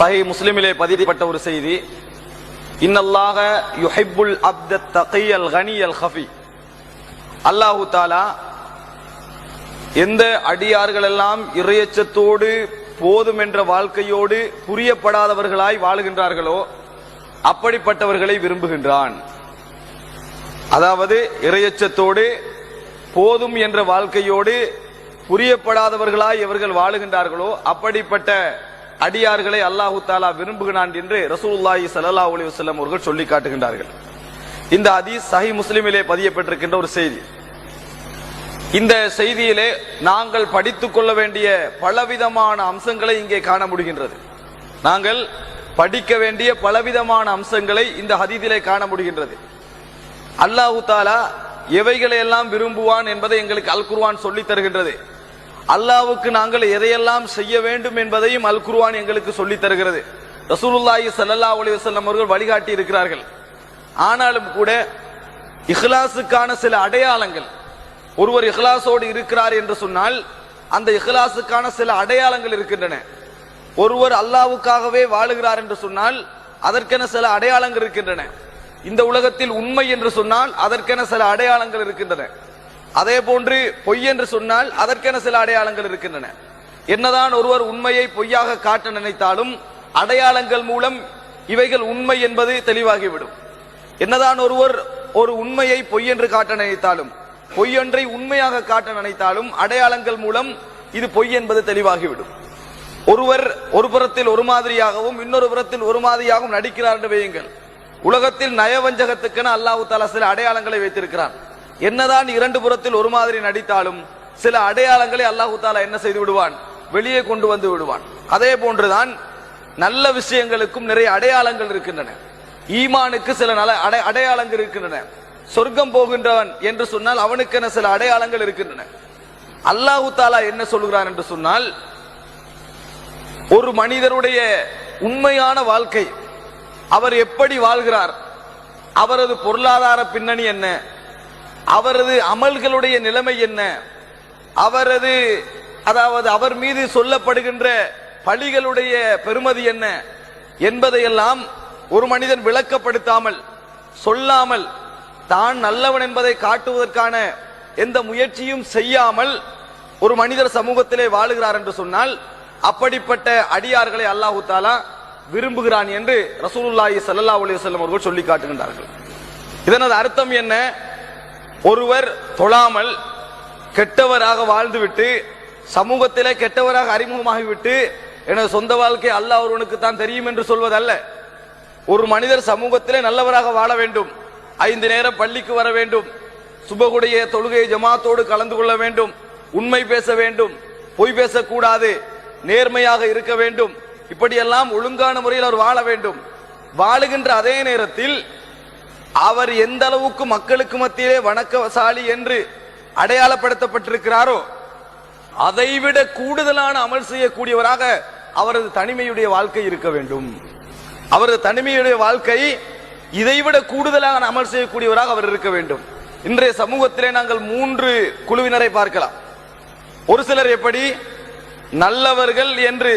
சஹீஹ் முஸ்லிமிலே பதியப்பட்ட ஒரு செய்தி, இன்னல்லாஹ யுஹிப்புல் அப்த தகியல் கனியல் ஹஃபி. அல்லாஹு தாலா எந்த அடியார்கள் எல்லாம் இறையச்சத்தோடு போதும் என்ற வாழ்க்கையோடு புரியப்படாதவர்களாய் வாழுகின்றார்களோ அப்படிப்பட்டவர்களை விரும்புகின்றான். அதாவது இறையச்சத்தோடு போதும் என்ற வாழ்க்கையோடு புரியப்படாதவர்களாய் எவர்கள் வாழுகின்றார்களோ அப்படிப்பட்ட அடியார்களை அல்லாஹு தாலா விரும்புகிறான் என்று ரசூலுல்லாஹி ஸல்லல்லாஹு அலைஹி வஸல்லம் அவர்கள் சொல்லி காட்டுகின்றார்கள். இந்த ஹதீஸ் சஹீஹ் முஸ்லிமிலே பதியப்பட்டிருக்கின்ற ஒரு செய்தி. இந்த செய்தியிலே நாங்கள் படித்துக் கொள்ள வேண்டிய பலவிதமான அம்சங்களை இங்கே காண முடிகின்றது. நாங்கள் படிக்க வேண்டிய பலவிதமான அம்சங்களை இந்த ஹதீஸிலே காண முடிகின்றது. அல்லாஹு தாலா எவைகளை எல்லாம் விரும்புவான் என்பதை எங்களுக்கு அல் குர்ஆன் சொல்லி தருகின்றது. அல்லாஹ்வுக்கு நாங்கள் எதையெல்லாம் செய்ய வேண்டும் என்பதையும் அல் குர்ஆன் எங்களுக்கு சொல்லி தருகிறது. ரசூலுல்லாஹி ஸல்லல்லாஹு அலைஹி வஸல்லம் அவர்கள் வழிகாட்டி இருக்கிறார்கள். ஆனாலும் கூட இஹ்லாஸுக்கான சில அடையாளங்கள், ஒருவர் இஹ்லாஸோடு இருக்கிறார் என்று சொன்னால் அந்த இஹ்லாஸுக்கான சில அடையாளங்கள் இருக்கின்றன. ஒருவர் அல்லாஹ்வுக்காகவே வாழுகிறார் என்று சொன்னால் அதற்கென சில அடையாளங்கள் இருக்கின்றன. இந்த உலகத்தில் உண்மை என்று சொன்னால் அதற்கென சில அடையாளங்கள் இருக்கின்றன. அதே போன்று பொய் என்று சொன்னால் அதற்கென சில அடையாளங்கள் இருக்கின்றன. என்னதான் ஒருவர் உண்மையை பொய்யாக காட்ட நினைத்தாலும் அடையாளங்கள் மூலம் இவைகள் உண்மை என்பது தெளிவாகிவிடும். என்னதான் ஒருவர் ஒரு உண்மையை பொய் என்று காட்ட நினைத்தாலும், பொய்யொன்றை உண்மையாக காட்ட நினைத்தாலும் அடையாளங்கள் மூலம் இது பொய் என்பது தெளிவாகிவிடும். ஒருவர் ஒரு புறத்தில் ஒரு மாதிரியாகவும் இன்னொரு புறத்தில் ஒரு மாதிரியாகவும் நடிக்கிறார் என்று வையுங்கள். உலகத்தில் நயவஞ்சகத்துக்கென அல்லாஹு தாலா சில அடையாளங்களை வைத்திருக்கிறார். என்னதான் இரண்டு புறத்தில் ஒரு மாதிரி நடித்தாலும் சில அடையாளங்களை அல்லாஹு தாலா என்ன செய்து விடுவான், வெளியே கொண்டு வந்து விடுவான். அதே போன்றுதான் நல்ல விஷயங்களுக்கும் நிறைய அடையாளங்கள் இருக்கின்றன. ஈமானுக்கு சில நல்ல அடையாளங்கள் இருக்கின்றன. சொர்க்கம் போகின்றவன் என்று சொன்னால் அவனுக்கென சில அடையாளங்கள் இருக்கின்றன. அல்லாஹு தாலா என்ன சொல்கிறான் என்று சொன்னால், ஒரு மனிதருடைய உண்மையான வாழ்க்கை, அவர் எப்படி வாழ்கிறார், அவரது பொருளாதார பின்னணி என்ன, அவரது அமல்களுடைய நிலைமை என்ன, அவரது அதாவது அவர் மீது சொல்லப்படுகின்ற பழிகளுடைய பெருமதி என்ன என்பதையெல்லாம் ஒரு மனிதன் விளக்கப்படுத்தாமல் சொல்லாமல் தான் நல்லவன் என்பதை காட்டுவதற்கான எந்த முயற்சியும் செய்யாமல் ஒரு மனிதர் சமூகத்திலே வாழுகிறார் என்று சொன்னால் அப்படிப்பட்ட அடியார்களை அல்லாஹு தாலா விரும்புகிறான் என்று ரசூலுல்லாஹி ஸல்லல்லாஹு அலைஹி வஸல்லம் அவர்கள் சொல்லி காட்டுகின்றார்கள். இதனது அர்த்தம் என்ன? ஒருவர் தொழாமல் கெட்டவராக வாழ்ந்துவிட்டு சமூகத்திலே கெட்டவராக அறிமுகமாகிவிட்டு எனது சொந்த வாழ்க்கை அல்லாஹ் ஒருவனுக்கு தான் தெரியும் என்று சொல்வதல்ல. ஒரு மனிதர் சமூகத்திலே நல்லவராக வாழ வேண்டும், 5 நேரம் பள்ளிக்கு வர வேண்டும், சுபகுடைய தொழுகை ஜமாத்தோடு கலந்து கொள்ள வேண்டும், உண்மை பேச வேண்டும், பொய் பேசக்கூடாது, நேர்மையாக இருக்க வேண்டும், இப்படியெல்லாம் ஒழுங்கான முறையில் அவர் வாழ வேண்டும். வாழுகின்ற அதே நேரத்தில் அவர் எந்த அளவுக்கு மக்களுக்கு மத்தியிலே வணக்கசாலி என்று அடையாளப்படுத்தப்பட்டிருக்கிறாரோ அதைவிட கூடுதலான அமல் செய்யக்கூடியவராக அவரது தனிமையுடைய வாழ்க்கை இருக்க வேண்டும். அவரது தனிமையுடைய வாழ்க்கை இதைவிட கூடுதலான அமல் செய்யக்கூடியவராக அவர் இருக்க வேண்டும். இன்றைய சமூகத்திலே நாங்கள் 3 குழுவினரை பார்க்கலாம். ஒரு சிலர் எப்படி நல்லவர்கள் என்று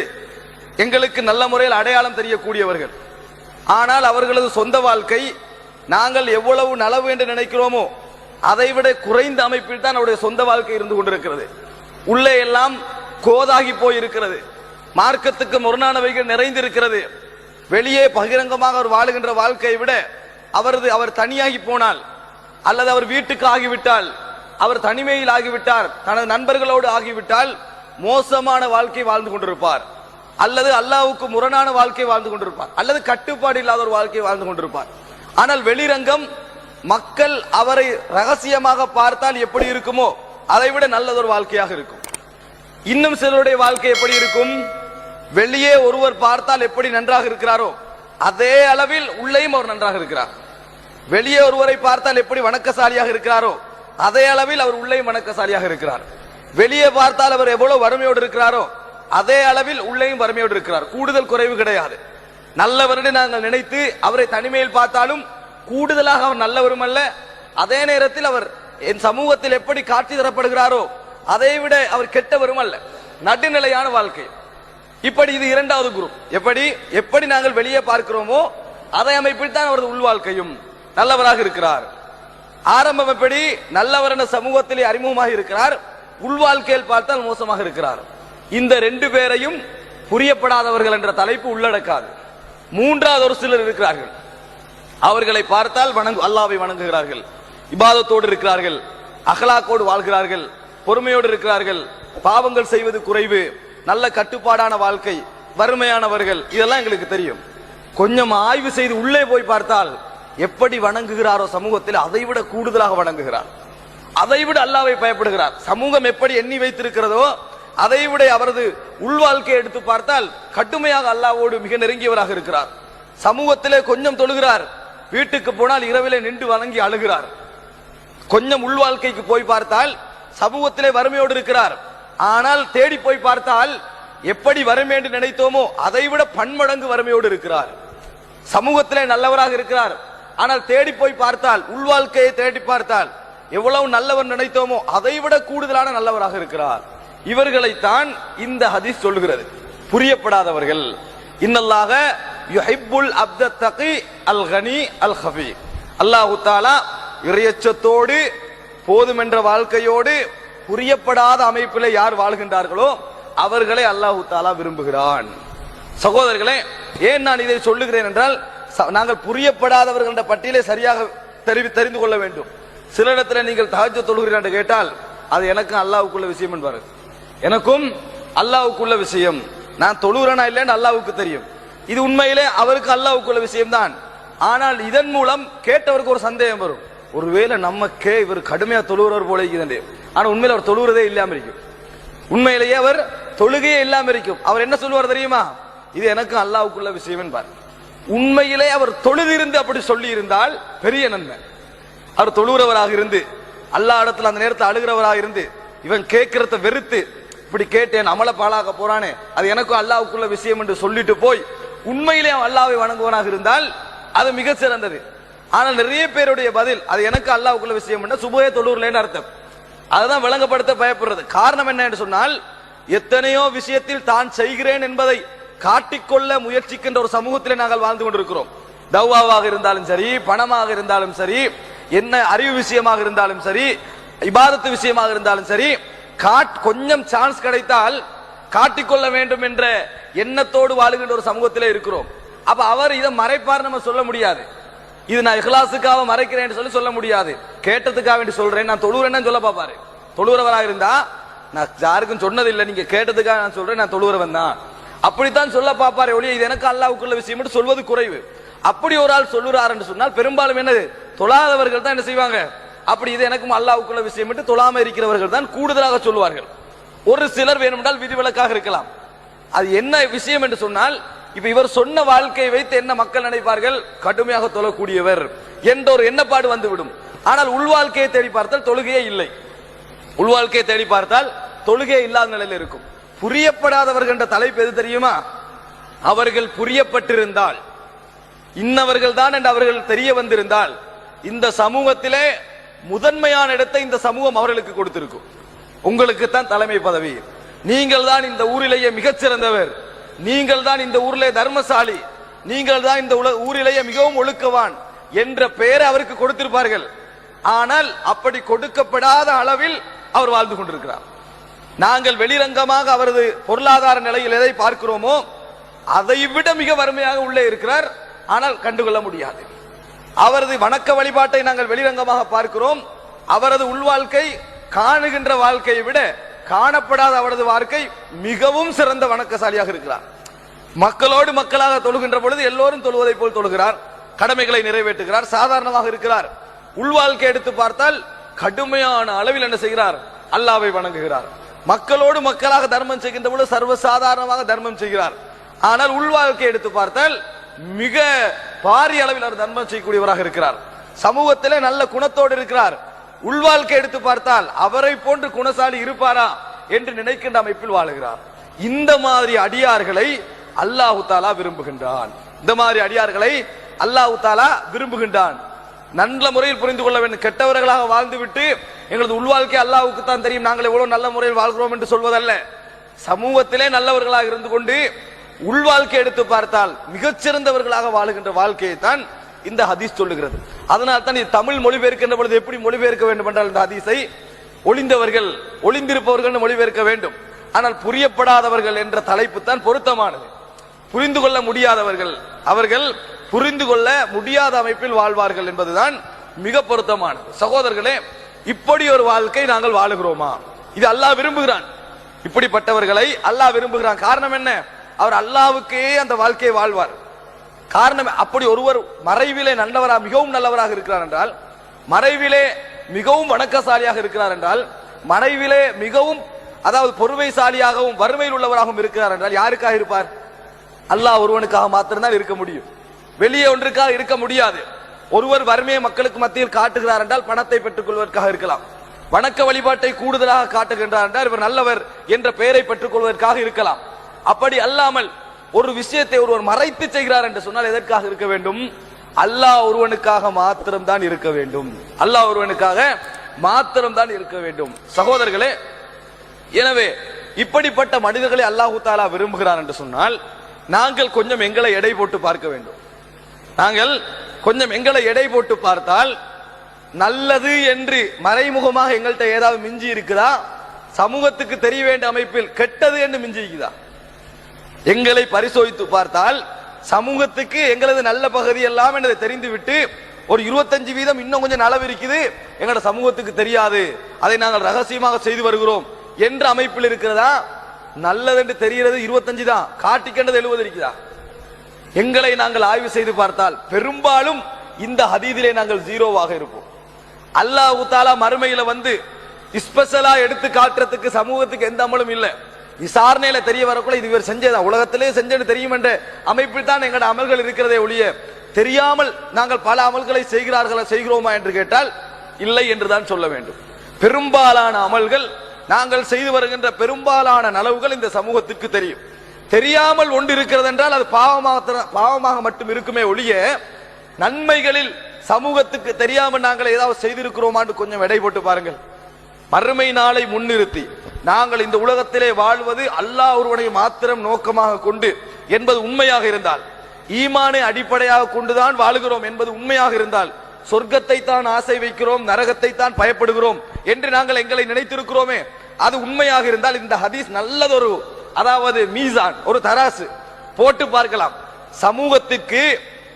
எங்களுக்கு நல்ல முறையில் அடையாளம் தெரியக்கூடியவர்கள், ஆனால் அவர்களது சொந்த வாழ்க்கை நாங்கள் எவ்வளவு நலவு என்று நினைக்கிறோமோ அதைவிட குறைந்த அமைப்பில் தான் அவருடைய சொந்த வாழ்க்கை இருந்து கொண்டிருக்கிறது. உள்ளே எல்லாம் கோதாகி போயிருக்கிறது, மார்க்கத்துக்கு முரணானவைகள் நிறைந்திருக்கிறது. வெளியே பகிரங்கமாக அவர் வாழுகின்ற வாழ்க்கையை விட அவர் தனியாகி போனால் அல்லது அவர் வீட்டுக்கு ஆகிவிட்டால், அவர் தனிமையில் ஆகிவிட்டார், தனது நண்பர்களோடு ஆகிவிட்டால் மோசமான வாழ்க்கை வாழ்ந்து கொண்டிருப்பார், அல்லது அல்லாஹ்வுக்கு முரணான வாழ்க்கை வாழ்ந்து கொண்டிருப்பார், அல்லது கட்டுப்பாடு இல்லாத ஒரு வாழ்க்கை வாழ்ந்து கொண்டிருப்பார். ஆனால் வெளிரங்கம் மக்கள் அவரை ரகசியமாக பார்த்தால் எப்படி இருக்குமோ அதைவிட நல்லதொரு வாழ்க்கையாக இருக்கும். இன்னும் சிலருடைய வாழ்க்கை எப்படி இருக்கும்? வெளியே ஒருவர் பார்த்தால் எப்படி நன்றாக இருக்கிறாரோ அதே அளவில் உள்ளேயும் அவர் நன்றாக இருக்கிறார். வெளியே ஒருவரை பார்த்தால் எப்படி வணக்கசாலியாக இருக்கிறாரோ அதே அளவில் அவர் உள்ளேயும் வணக்கசாலியாக இருக்கிறார். வெளியே பார்த்தால் அவர் எவ்வளவு வறுமையோடு இருக்கிறாரோ அதே அளவில் உள்ளேயும் வறுமையோடு இருக்கிறார். கூடுதல் குறைவு கிடையாது. நல்லவரை நாங்கள் நினைத்து அவரை தனிமையில் பார்த்தாலும் கூடுதலாக அவர் நல்லவரும் அல்ல, அதே நேரத்தில் அவர் என் சமூகத்தில் எப்படி காட்சி தரப்படுகிறாரோ அதை விட அவர் கெட்டவரும் அல்ல. நடுநிலையான வாழ்க்கை. இப்படி இது இரண்டாவது குரூப். எப்படி நாங்கள் வெளியே பார்க்கிறோமோ அதை அமைப்பில் தான் அவரது உள்வாழ்க்கையும் நல்லவராக இருக்கிறார். ஆரம்பம் எப்படி நல்லவர் என்ற சமூகத்திலே அறிமுகமாக இருக்கிறார், உள்வாழ்க்கையில் பார்த்தால் மோசமாக இருக்கிறார். இந்த ரெண்டு பேரையும் புரியப்படாதவர்கள் என்ற தலைப்பு உள்ளடக்காது. மூன்றாவது ஒரு சிலர் இருக்கிறார்கள், அவர்களை பார்த்தால் அல்லாஹ்வை வணங்குகிறார்கள், இபாதத்தோடு இருக்கிறார்கள், அகலாக்கோடு வாழ்கிறார்கள், பொறுமையோடு இருக்கிறார்கள், பாவங்கள் செய்வது குறைவு, நல்ல கட்டுப்பாடான வாழ்க்கை, வறுமையானவர்கள், இதெல்லாம் எங்களுக்கு தெரியும். கொஞ்சம் ஆய்வு செய்து உள்ளே போய் பார்த்தால் எப்படி வணங்குகிறாரோ சமூகத்தில் அதைவிட கூடுதலாக வணங்குகிறார், அதைவிட அல்லாஹ்வை பயப்படுகிறார். சமூகம் எப்படி எண்ணி வைத்திருக்கிறதோ அதைவிட அவரது உள்வாழ்க்கையை எடுத்து பார்த்தால் கடுமையாக அல்லாஹ்வோடு மிக நெருங்கியவராக இருக்கிறார். சமூகத்திலே கொஞ்சம் தொழுகிறார், வீட்டுக்கு போனால் இரவிலே நின்று வணங்கி அழுகிறார். கொஞ்சம் உள்வாழ்க்கைக்கு போய் பார்த்தால் சமூகத்திலே வறுமையோடு இருக்கிறார். ஆனால் தேடி போய் பார்த்தால் எப்படி வறுமை என்று நினைத்தோமோ அதைவிட பன்மடங்கு வறுமையோடு இருக்கிறார். சமூகத்திலே நல்லவராக இருக்கிறார், ஆனால் தேடி போய் பார்த்தால் உள்வாழ்க்கையை தேடி பார்த்தால் எவ்வளவு நல்லவர் நினைத்தோமோ அதைவிட கூடுதலான நல்லவராக இருக்கிறார். இவர்களைத்தான் இந்த ஹதீஸ் சொல்லுகிறது, புரியப்படாதவர்கள். இன்னல்லாஹ யுஹிப்புல் அப்த தகி அல் கனி அல் ஹஃபி. அல்லாஹு தஆலா இறையச்சத்தோடு போதுமென்ற வாழ்க்கையோடு புரியப்படாத அமைப்பிலே யார் வாழ்கின்றார்களோ அவர்களை அல்லாஹு தஆலா விரும்புகிறான். சகோதரர்களே, ஏன் நான் இதை சொல்லுகிறேன் என்றால் நாங்கள் புரியப்படாதவர்கள் பட்டியலை சரியாக தெரிந்து கொள்ள வேண்டும். சில இடத்துல நீங்கள் தஹஜ்ஜுத் தொழுகிறீர்கள் என்று கேட்டால் அது எனக்கும் அல்லாஹ்வுக்குள்ள விஷயம் என்பார். எனக்கும் அல்லாஹ்வுக்குள்ள விஷயம், நான் தொழுகிறேனா இல்லைன்னு அல்லாஹ்வுக்கு தெரியும். இது உண்மையிலே அவருக்கு அல்லாஹ்வுக்குள்ள விஷயம்தான். ஆனால் இதன் மூலம் கேட்டவருக்கு ஒரு சந்தேகம் வரும், ஒருவேளை நமக்கே இவர் கடுமையா தொழுகிறவர் போல இருக்குது. ஆனா உண்மையில அவர் தொழுகிறதே இல்லாம இருக்கும், உண்மையிலேயே அவர் தொழுகையே இல்லாம இருக்கும். அவர் என்ன சொல்லுவார் தெரியுமா, இது எனக்கு அல்லாஹ்வுக்குள்ள விஷயம் என்பார். உண்மையிலே அவர் தொழுதிருந்து அப்படி சொல்லி இருந்தால் பெரிய நன்மை. அவர் தொழுகிறவராக இருந்து அல்லாஹ் இடத்துல அந்த நேரத்தில் அழுகிறவராக இருந்து இவன் கேட்கிறத வெறுத்து இப்படி கேட்டேன் அமல பாழாக போறானே அது எனக்கும் அல்லாஹ்வுக்குள்ள விஷயம் என்று சொல்லிட்டு போய் உண்மையிலே அல்லாஹ்வை வணங்குவனாக இருந்தால் அது மிக சிறந்தது. ஆனால் நிறைய பேருடைய பதில் அது எனக்கு அல்லாஹ்வுக்குள்ள விஷயம் என்று சுபஹே தொழுகிறேன்னு அர்த்தம். அதுதான் விளங்கப்படுத்த பயப்படுறது. காரணம் என்ன என்று சொன்னால் எத்தனையோ விஷயத்தில் தான் செய்கிறேன் என்பதை காட்டிக்கொள்ள முயற்சிக்கின்ற ஒரு சமூகத்தில் நாங்கள் வாழ்ந்து கொண்டிருக்கிறோம். தவ்வாவாக இருந்தாலும் சரி, பணமாக இருந்தாலும் சரி, என்ன அறிவு விஷயமாக இருந்தாலும் சரி, இபாதத்து விஷயமாக இருந்தாலும் சரி, கொஞ்சம் சான்ஸ் கிடைத்தால் காட்டிக்கொள்ள வேண்டும் என்ற எண்ணத்தோடு வாழுகின்ற ஒரு சமூகத்திலே இருக்கிறோம். அப்ப அவர் இதை மறைப்பார் நம்ம சொல்ல முடியாது. இது நான் இஹ்லாஸுக்காக மறைக்கிறேன் சொல்ல முடியாது. கேட்டதுக்காக வேண்டி சொல்றேன், நான் தொழுகிறேன்னு சொல்ல பாப்பாரு. தொழுகிறவராக இருந்தா நான் யாருக்கும் சொன்னதில்லை, நீங்க கேட்டதுக்காக நான் சொல்றேன், நான் தொழுகிறவன் தான், அப்படித்தான் சொல்ல பாப்பாரு ஒழிய இது எனக்கு அல்லாஹ்வுக்குள்ள விஷயம் என்று சொல்வது குறைவு. அப்படி ஒரு ஆள் சொல்லுறார் என்று சொன்னால் பெரும்பாலும் என்னது, தொழாதவர்கள் தான் என்ன செய்வாங்க, அப்படி இது எனக்கும் அல்லாஹ்வுக்குள்ள விஷயம் என்று தொழாம இருக்கிறவர்கள் தான் கூடுதலாக சொல்வார்கள். ஒரு சிலர் வேணுமென்றால் விதிவிலக்காக இருக்கலாம். அது என்ன விஷயம் என்று சொன்னால், இப்ப இவர் சொன்ன வாழ்க்கையை வைத்து என்ன மக்கள் நினைப்பார்கள், கடுமையாக தொழக்கூடியவர் என்ற ஒரு எண்ணப்பாடு வந்துவிடும். ஆனால் உள்வாழ்க்கையை தேடி பார்த்தால் தொழுகையே இல்லை, உள்வாழ்க்கையை தேடி பார்த்தால் தொழுகையே இல்லாத நிலையில் இருக்கும். புரியப்படாதவர்கள் என்ற தலைப்பு எது தெரியுமா, அவர்கள் புரியப்பட்டிருந்தால் இன்னவர்கள் தான் என்று அவர்கள் தெரிய வந்திருந்தால் இந்த சமூகத்திலே முதன்மையான இடத்தை இந்த சமூகம் அவர்களுக்கு கொடுத்திருக்கும். உங்களுக்கு தான் தலைமை பதவி, நீங்கள் தான் இந்த ஊரிலேயே மிகச்சிறந்தவர், நீங்கள் தான் இந்த ஊரிலே தர்மசாலி, நீங்கள் தான் இந்த ஊரிலேயே மிகவும் ஒழுக்கவான் என்ற பெயரை அவருக்கு கொடுத்திருப்பார்கள். ஆனால் அப்படி கொடுக்கப்படாத அளவில் அவர் வாழ்ந்து கொண்டிருக்கிறார். நாங்கள் வெளிரங்கமாக அவரது பொருளாதார நிலையில் எதை பார்க்கிறோமோ அதை விட மிக வறுமையாக உள்ளே இருக்கிறார். ஆனால் கண்டுகொள்ள முடியாது. அவரது வணக்க வழிபாட்டை நாங்கள் வெளிரங்கமாக பார்க்கிறோம், அவரது உள்வாழ்க்கை காணுகின்ற வாழ்க்கையை விட காணப்படாத அவரது வாழ்க்கை மிகவும் சிறந்த வணக்கசாலியாக இருக்கிறார். மக்களோடு மக்களாக தொழுகின்ற பொழுது எல்லோரும் தொழுவதை போல் தொழுகிறார், கடமைகளை நிறைவேற்றுகிறார், சாதாரணமாக இருக்கிறார். உள்வாழ்க்கை எடுத்து பார்த்தால் கடுமையான அளவில் என்ன செய்கிறார், அல்லாஹ்வை வணங்குகிறார். மக்களோடு மக்களாக தர்மம் செய்கின்ற பொழுது சர்வசாதாரணமாக தர்மம் செய்கிறார். ஆனால் உள்வாழ்க்கை எடுத்து பார்த்தால் மிக பாரிய அளவில் அவர் தர்மம் செய்யக்கூடியவராக இருக்கிறார். சமூகத்திலே நல்ல குணத்தோடு இருக்கிறார். உள்வாழ்க்கை எடுத்து பார்த்தால் அவரை போன்று குணசாலி இருப்பாரா என்று நினைக்கின்ற அமைப்பில் வாழுகிறார். இந்த மாதிரி அடியார்களை அல்லாஹு தாலா விரும்புகின்றான். இந்த மாதிரி அடியார்களை அல்லாஹு தாலா விரும்புகின்றான். நல்ல முறையில் புரிந்து கொள்ள வேண்டும். கெட்டவர்களாக வாழ்ந்துவிட்டு எங்களது உள்வாழ்க்கை அல்லாஹ்வுக்கு தான் தெரியும், நாங்கள் எவ்வளவு நல்ல முறையில் வாழ்கிறோம் என்று சொல்வதல்ல. சமூகத்திலே நல்லவர்களாக இருந்து கொண்டு உள்வாழ்க்கை எடுத்து பார்த்தால் மிகச்சிறந்தவர்களாக வாழுகின்ற வாழ்க்கையை தான் இந்த ஹதீஸ் சொல்லுகிறது. அதனால் தான் இது தமிழ் மொழிபெயர்க்கின்ற பொழுது எப்படி மொழிபெயர்க்க வேண்டும் என்றால் இந்த ஹதீஸை ஒளிந்தவர்கள் ஒளிந்திருப்பவர்கள் மொழிபெயர்க்க வேண்டும். ஆனால் புரியப்படாதவர்கள் என்ற தலைப்பு தான் பொருத்தமானது. புரிந்து கொள்ள முடியாதவர்கள், அவர்கள் புரிந்து கொள்ள முடியாத அமைப்பில் வாழ்வார்கள் என்பதுதான் மிக பொருத்தமானது. சகோதரர்களே, இப்படி ஒரு வாழ்க்கை நாங்கள் வாழுகிறோமா? இது அல்லாஹ் விரும்புகிறான். இப்படிப்பட்டவர்களை அல்லாஹ் விரும்புகிறான். காரணம் என்ன? அவர் அல்லாஹ்வுக்கே அந்த வாழ்க்கையை வாழ்வார். காரணம், அப்படி ஒருவர் மறைவிலே நல்லவராக மிகவும் நல்லவராக இருக்கிறார் என்றால், மறைவிலே மிகவும் வணக்கசாலியாக இருக்கிறார் என்றால், மறைவிலே மிகவும் அதாவது பொறுமைசாலியாகவும் வறுமையில் உள்ளவராகவும் இருக்கிறார் என்றால் யாருக்காக இருப்பார்? அல்லாஹ் ஒருவனுக்காக மாத்திரம்தான் இருக்க முடியும். வெளியே ஒன்றுக்காக இருக்க முடியாது. ஒருவர் வறுமையை மக்களுக்கு மத்தியில் காட்டுகிறார் என்றால் பணத்தை பெற்றுக் கொள்வதற்காக இருக்கலாம். வணக்க வழிபாட்டை கூடுதலாக காட்டுகின்றார் என்றால் இவர் நல்லவர் என்ற பெயரை பெற்றுக் கொள்வதற்காக இருக்கலாம். அப்படி அல்லாமல் ஒரு விஷயத்தை ஒருவர் மறைத்து செய்கிறார் என்று சொன்னால் எதற்காக இருக்க வேண்டும்? அல்லாஹ் ஒருவனுக்காக மாத்திரம்தான் இருக்க வேண்டும். அல்லாஹ் ஒருவனுக்காக மாத்திரம்தான் இருக்க வேண்டும். சகோதரர்களே, எனவே இப்படிப்பட்ட மனிதர்களை அல்லாஹு தாலா விரும்புகிறார் என்று சொன்னால் நாங்கள் கொஞ்சம் எங்களை எடை போட்டு பார்க்க வேண்டும். நாங்கள் கொஞ்சம் எங்களை எடை போட்டு பார்த்தால் நல்லது என்று மறைமுகமாக எங்கள்கிட்ட ஏதாவது மிஞ்சி இருக்குதா? சமூகத்துக்கு தெரிய வேண்டிய அமைப்பில் கெட்டது என்று மிஞ்சி இருக்குதா? எங்களை பரிசோதித்து பார்த்தால் சமூகத்துக்கு எங்களது நல்ல பகுதி எல்லாம் என்று தெரிந்துவிட்டு ஒரு 25% இன்னும் கொஞ்சம் நலவு இருக்குது, எங்களோட சமூகத்துக்கு தெரியாது, அதை நாங்கள் ரகசியமாக செய்து வருகிறோம் என்ற அமைப்பில் இருக்கிறதா? நல்லது என்று தெரிகிறது 25 தான், காட்டிக்கண்டது 70 இருக்குதா? எங்களை நாங்கள் ஆய்வு செய்து பார்த்தால் பெரும்பாலும் இந்த ஹதீதிலே நாங்கள் ஜீரோவாக இருப்போம். அல்லாஹ் தஆலா மறுமையில வந்து ஸ்பெஷலா எடுத்து காட்டுறதுக்கு சமூகத்துக்கு எந்த அமலும் இல்லை. விசாரணையில தெரிய வரக்குள்ள இது இவர் செஞ்சதா, உலகத்திலே செஞ்சது தெரியும் என்ற அமைப்பில் தான் எங்களோட அமல்கள் இருக்கிறதே ஒழிய தெரியாமல் நாங்கள் பல அமல்களை செய்கிறோமா என்று கேட்டால் இல்லை என்றுதான் சொல்ல வேண்டும். பெரும்பாலான அமல்கள் நாங்கள் செய்து வருகின்ற பெரும்பாலான நலவுகள் இந்த சமூகத்திற்கு தெரியும். தெரியாமல் ஒன்று இருக்கிறது என்றால் அது பாவமாக மட்டும் இருக்குமே ஒழிய நன்மைகளில் சமூகத்துக்கு தெரியாமல் நாங்கள் ஏதாவது செய்திருக்கிறோமான்னு கொஞ்சம் எடை போட்டு பாருங்கள். மறுமை நாளை முன்னிறுத்தி நாங்கள் இந்த உலகத்திலே வாழ்வது அல்லாஹ் ஒருவனை மாத்திரம் நோக்கமாக கொண்டு என்பது உண்மையாக இருந்தால், ஈமானை அடிப்படையாக கொண்டுதான் வாழுகிறோம் என்பது உண்மையாக இருந்தால், சொர்க்கத்தை தான் ஆசை வைக்கிறோம், நரகத்தை தான் பயப்படுகிறோம் என்று நாங்கள் எங்களை நினைத்திருக்கிறோமே, அது உண்மையாக இருந்தால் இந்த ஹதீஸ் நல்லதொரு அதாவது மீசான், ஒரு தராசு போட்டு பார்க்கலாம். சமூகத்திற்கு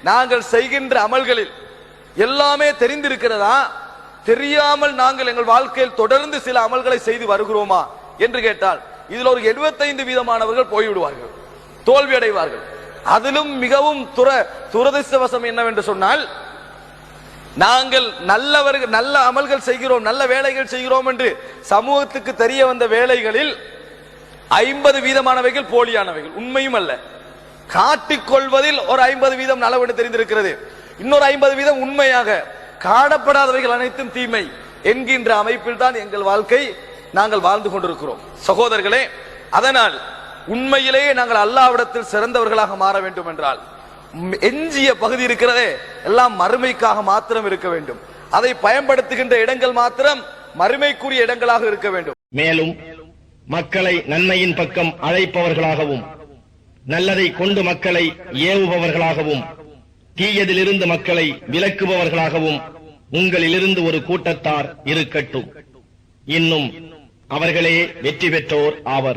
நாங்கள் செய்கின்ற அமல்களில் எல்லாமே தெரிந்திருக்கிறதா, தெரியாமல் நாங்கள் எங்கள் வாழ்க்கையில் தொடர்ந்து சில அமல்களை செய்து வருகிறோமா என்று கேட்டால் இதில் ஒரு 75% போய்விடுவார்கள், தோல்வி அடைவார்கள். அதிலும் மிகவும் துரதிர்ஷ்டவசம் என்னவென்று சொன்னால், நாங்கள் நல்ல அமல்கள் செய்கிறோம், நல்ல வேலைகள் செய்கிறோம் என்று சமூகத்துக்கு தெரிய வந்த வேலைகளில் 50% போலியானவைகள், உண்மையும் அல்ல. காட்டிக்கொள்வதில் ஒரு 50% நலவென்று தெரிந்திருக்கிறது, இன்னொரு 50% உண்மையாக காணப்படாதவைகள் அனைத்தும் தீமை என்கின்ற அமைப்பில் தான் எங்கள் வாழ்க்கை நாங்கள் வாழ்ந்து கொண்டிருக்கிறோம். சகோதரர்களே, அதனால் உண்மையிலேயே நாங்கள் அல்லாஹ்விடத்தில் சிறந்தவர்களாக மாற வேண்டும் என்றால் எஞ்சிய பகுதி இருக்கிறதே எல்லாம் மறுமைக்காக மாத்திரம் இருக்க வேண்டும். அதை பயன்படுத்துகின்ற இடங்கள் மாத்திரம் மறுமைக்குரிய இடங்களாக இருக்க வேண்டும். மேலும் மக்களை நன்மையின் பக்கம் அழைப்பவர்களாகவும் நல்லதை கொண்டு மக்களை ஏவுபவர்களாகவும் தீயதிலிருந்து மக்களை விலக்குபவர்களாகவும் உங்களிலிருந்து ஒரு கூட்டத்தார் இருக்கட்டும். இன்னும் அவர்களே வெற்றி பெற்றோர் ஆவர்.